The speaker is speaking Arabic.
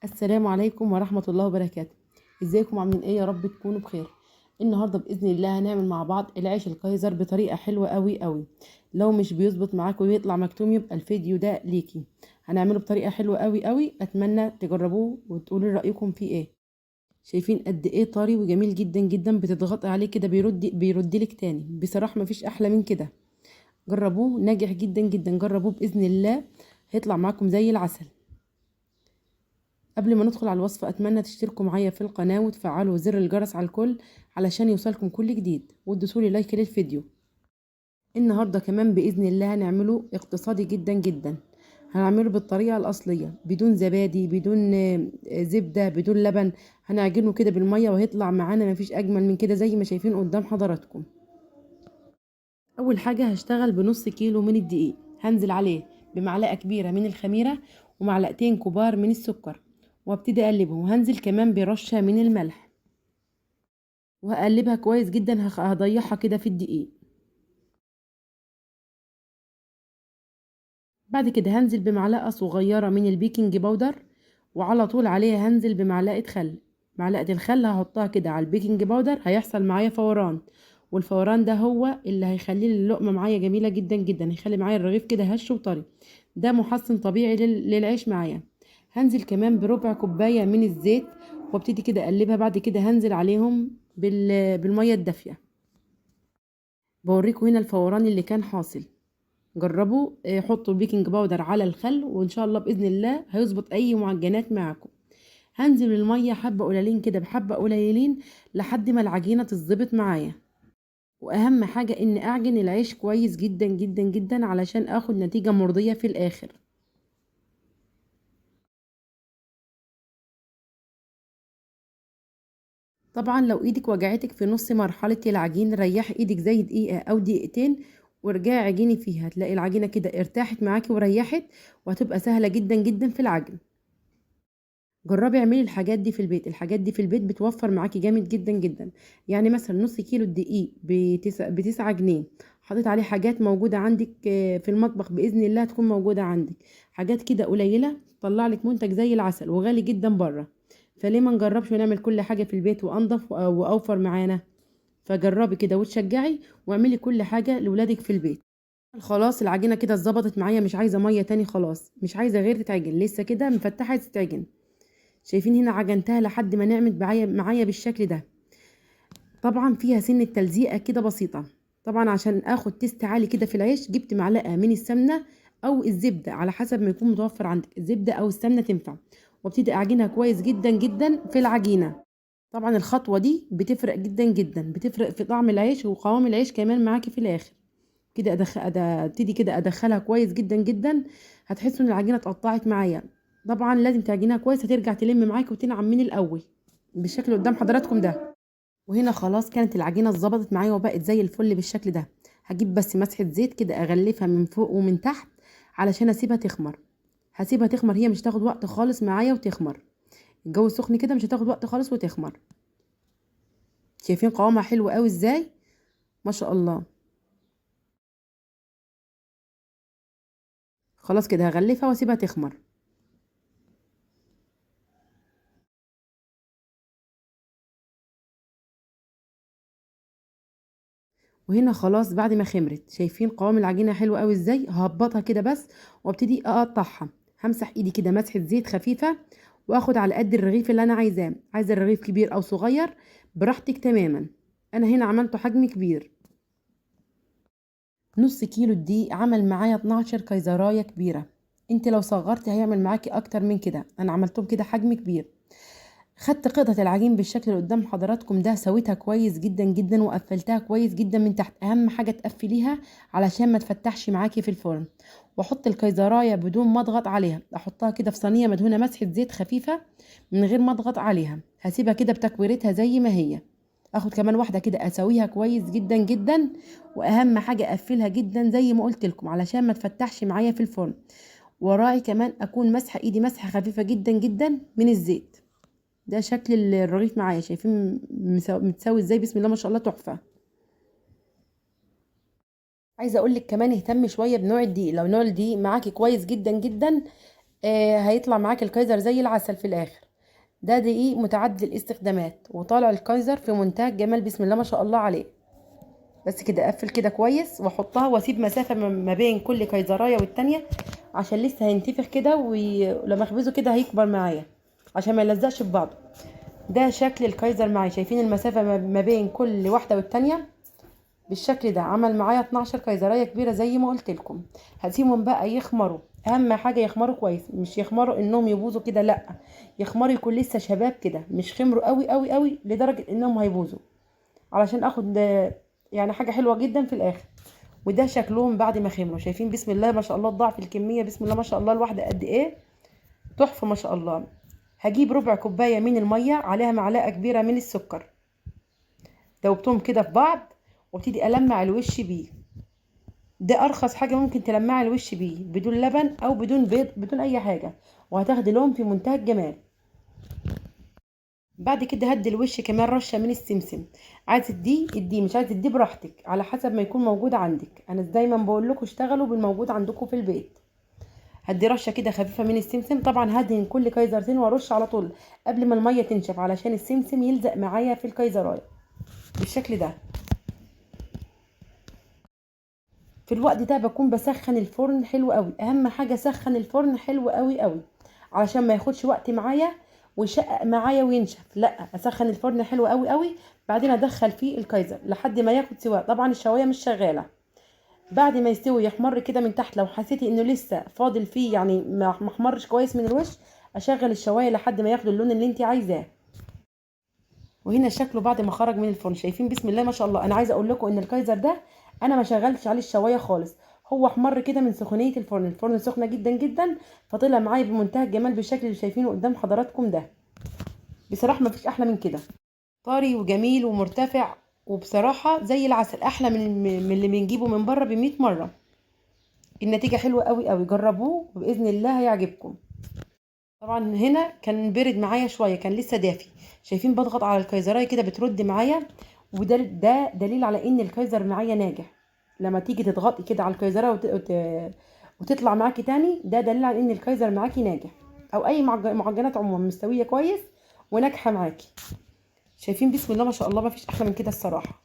السلام عليكم ورحمة الله وبركاته. ازيكم عاملين ايه؟ يا رب تكونوا بخير. النهاردة بإذن الله هنعمل مع بعض العيش الكايزر بطريقة حلوة قوي. لو مش بيظبط معاكم ويطلع مكتوم يبقى الفيديو ده ليكي. هنعمله بطريقة حلوة قوي، اتمنى تجربوه وتقولوا لي رأيكم فيه ايه. شايفين قد ايه طري وجميل جدا جدا، بتضغطي عليه كده بيرد لك تاني. بصراحة مفيش احلى من كده. جربوه، ناجح جدا جدا، جربوه بإذن الله هيطلع معاكم زي العسل. قبل ما ندخل على الوصفة أتمنى تشتركوا معايا في القناة وتفعلوا زر الجرس على الكل علشان يوصلكم كل جديد، وتدوسولي لايك للفيديو. النهاردة كمان بإذن الله هنعمله اقتصادي جدا جدا. هنعمله بالطريقة الأصلية بدون زبادي، بدون زبدة، بدون لبن. هنعجنه كده بالمية وهيطلع معانا مفيش أجمل من كده زي ما شايفين قدام حضراتكم. أول حاجة هشتغل بنص كيلو من الدقيق، هنزل عليه بمعلقة كبيرة من الخميرة ومعلقتين كبار من السكر، وابتدي اقلبهم. وهنزل كمان برشة من الملح وهقلبها كويس جدا. هضيعها كده في الدقيق. بعد كده هنزل بمعلقة صغيرة من البيكنج باودر، وعلى طول عليها هنزل بمعلقة خل. معلقة الخل هحطها كده على البيكنج باودر، هيحصل معايا فوران، والفوران ده هو اللي هيخلي اللقمة معايا جميلة جدا جدا، هيخلي معايا الرغيف كده هش وطري. ده محسن طبيعي للعيش معايا. هنزل كمان بربع كوباية من الزيت، وابتدي كده اقلبها. بعد كده هنزل عليهم بالمية الدافية. بوريكم هنا الفوران اللي كان حاصل. جربوا، حطوا البيكنج باودر على الخل وان شاء الله باذن الله هيظبط اي معجنات معاكم. هنزل بالميه حبه قليلين كده بحبه قليلين لحد ما العجينه تظبط معايا. واهم حاجه ان اعجن العيش كويس جدا جدا جدا علشان اخد نتيجه مرضيه في الاخر. طبعا لو ايدك وجعتك في نص مرحله العجين ريحي ايدك زي دقيقه او دقيقتين، وارجعي عجيني فيها. هتلاقي العجينه كده ارتاحت معاكي وريحت، وهتبقى سهله جدا جدا في العجن. جربي اعملي الحاجات دي في البيت. الحاجات دي في البيت بتوفر معاكي جامد جدا جدا. يعني مثلا نص كيلو الدقيق ب9 جنيه. حطيت عليه حاجات موجودة عندك في المطبخ بإذن الله تكون موجودة عندك. حاجات كده قليلة تطلع لك منتج زي العسل، وغالي جدا بره. فليه ما نجربش ونعمل كل حاجة في البيت وأنضف وأوفر معانا؟ فجربي كده وتشجعي، واعملي كل حاجة لولادك في البيت. خلاص العجينة كده اتظبطت معايا، مش عايزة مية تاني، خلاص مش عايزة غير تتعجن، لسه كده مفتحة تتعجن. شايفين هنا عجنتها لحد ما نعمت معايا بالشكل ده. طبعا فيها سنة تلزيقة كده بسيطة. طبعا عشان اخد تيست عالي كده في العيش جبت معلقة من السمنة او الزبدة على حسب ما يكون متوفر عندك، الزبدة او السمنة تنفع. وابتدي اعجنها كويس جدا جدا في العجينة. طبعا الخطوة دي بتفرق جدا جدا، بتفرق في طعم العيش وقوام العيش كمان معاكي في الاخر. كده ابتدي كده ادخلها كويس جدا جدا. هتحسوا ان العجينة اتقطعت معايا. طبعا لازم تعجنيها كويس، هترجع تلم معاكي وتنعم من الاول بالشكل اللي قدام حضراتكم ده. وهنا خلاص كانت العجينه اتظبطت معايا وبقت زي الفل بالشكل ده. هجيب بس مسحه زيت كده اغلفها من فوق ومن تحت علشان اسيبها تخمر. هسيبها تخمر، هي مش هتاخد وقت خالص معايا وتخمر. الجو سخن كده مش هتاخد وقت خالص وتخمر. شايفين قوامها حلو قوي ازاي؟ ما شاء الله. خلاص كده هغلفها واسيبها تخمر. وهنا خلاص بعد ما خمرت، شايفين قوام العجينه حلو قوي ازاي؟ ههبطها كده بس وابتدي اقطعها. همسح ايدي كده مسحه زيت خفيفه، واخد على قد الرغيف اللي انا عايزاه. عايزه الرغيف كبير او صغير براحتك تماما. انا هنا عملته حجم كبير. نص كيلو دي عمل معايا 12 كيزرايه كبيره. انت لو صغرتي هيعمل معاكي اكتر من كده، انا عملتهم كده حجم كبير. خدت قطعة العجين بالشكل اللي قدام حضراتكم ده، سويتها كويس جدا جدا وقفلتها كويس جدا من تحت. اهم حاجة تقفليها علشان ما تفتحش معاكي في الفرن. واحط الكيزرايه بدون ما اضغط عليها، احطها كده في صينية مدهونة مسحة زيت خفيفة من غير ما اضغط عليها. هسيبها كده بتكويرتها زي ما هي. اخد كمان واحدة كده اسويها كويس جدا جدا. واهم حاجة اقفلها جدا زي ما قلت لكم علشان ما تفتحش معايا في الفرن. وراعي كمان اكون مسحة ايدي مسحة خفيفة جدا جدا من الزيت. ده شكل الرغيف معايا، شايفين متساوي ازاي؟ بسم الله ما شاء الله، تحفه. عايزه اقول لك كمان اهتم شويه بنوع الدقيق. لو نوع الدقيق معاكي كويس جدا جدا هيطلع معاك الكايزر زي العسل في الاخر. ده دقيق متعدد الاستخدامات، وطالع الكايزر في منتهى الجمال، بسم الله ما شاء الله عليه. بس كده اقفل كده كويس واحطها واسيب مسافه ما بين كل كايزرايه والتانيه، عشان لسه هينتفخ كده، ولما اخبزه كده هيكبر معايا عشان ما يلزقش في بعضه. ده شكل الكايزر معايا، شايفين المسافه ما بين كل واحده والتانيه بالشكل ده. عمل معايا 12 كايزرايه كبيره زي ما قلت لكم. هسيبهم بقى يخمروا، اهم حاجه يخمروا كويس، مش يخمروا انهم يبوظوا كده، لا، يخمروا يكون لسه شباب كده، مش خمروا قوي قوي قوي لدرجه انهم هيبوظوا، علشان اخد يعني حاجه حلوه جدا في الاخر. وده شكلهم بعد ما خمروا، شايفين بسم الله ما شاء الله الضعف الكميه، بسم الله ما شاء الله الواحده قد ايه، تحفه ما شاء الله. هجيب ربع كوبايه من الميه عليها معلقه كبيره من السكر، دوبتهم كده في بعض، وابتدي المع الوش بيه. ده ارخص حاجه ممكن تلمعي الوش بيه، بدون لبن او بدون بيض، بدون اي حاجه، وهتاخدي لون في منتهى الجمال. بعد كده هدي الوش كمان رشه من السمسم، عايزه تديه اديه، مش عايزه تديه براحتك على حسب ما يكون موجود عندك. انا دايما بقول لكم اشتغلوا بالموجود عندكم في البيت. هدي رشه كده خفيفه من السمسم، طبعا هدهن كل كايزرتين وارش على طول قبل ما الميه تنشف، علشان السمسم يلزق معايا في الكايزرايه بالشكل ده. في الوقت ده بكون بسخن الفرن حلو قوي، اهم حاجه سخن الفرن حلو قوي قوي، علشان ما ياخدش وقت معايا ويشقق معايا وينشف، لا، اسخن الفرن حلو قوي قوي. بعدين ادخل فيه الكايزر لحد ما ياخد سوا، طبعا الشوايه مش شغاله. بعد ما يستوي يحمر كده من تحت، لو حسيتي انه لسه فاضل فيه يعني ما احمرش كويس من الوش، اشغل الشوايه لحد ما ياخد اللون اللي انت عايزاه. وهنا شكله بعد ما خرج من الفرن، شايفين بسم الله ما شاء الله. انا عايزه اقول لكم ان الكايزر ده انا ما شغلتش عليه الشوايه خالص، هو احمر كده من سخونيه الفرن، الفرن سخنه جدا جدا، فطلع معايا بمنتهى الجمال بالشكل اللي شايفينه قدام حضراتكم ده. بصراحه ما فيش احلى من كده، طري وجميل ومرتفع، وبصراحه زي العسل، احلى من اللي بنجيبه من بره ب100 مره. النتيجه حلوه قوي قوي، جربوه وباذن الله هيعجبكم. طبعا هنا كان برد معايا شويه، كان لسه دافي، شايفين بضغط على الكايزرايه كده بترد معايا، وده دليل على ان الكايزر معايا ناجح. لما تيجي تضغطي كده على الكايزرايه وتطلع معاكي تاني، ده دليل على ان الكايزر معاكي ناجح، او اي معجنات عموما مستويه كويس وناجحه معاكي. شايفين بسم الله ما شاء الله، ما فيش احلى من كده الصراحه.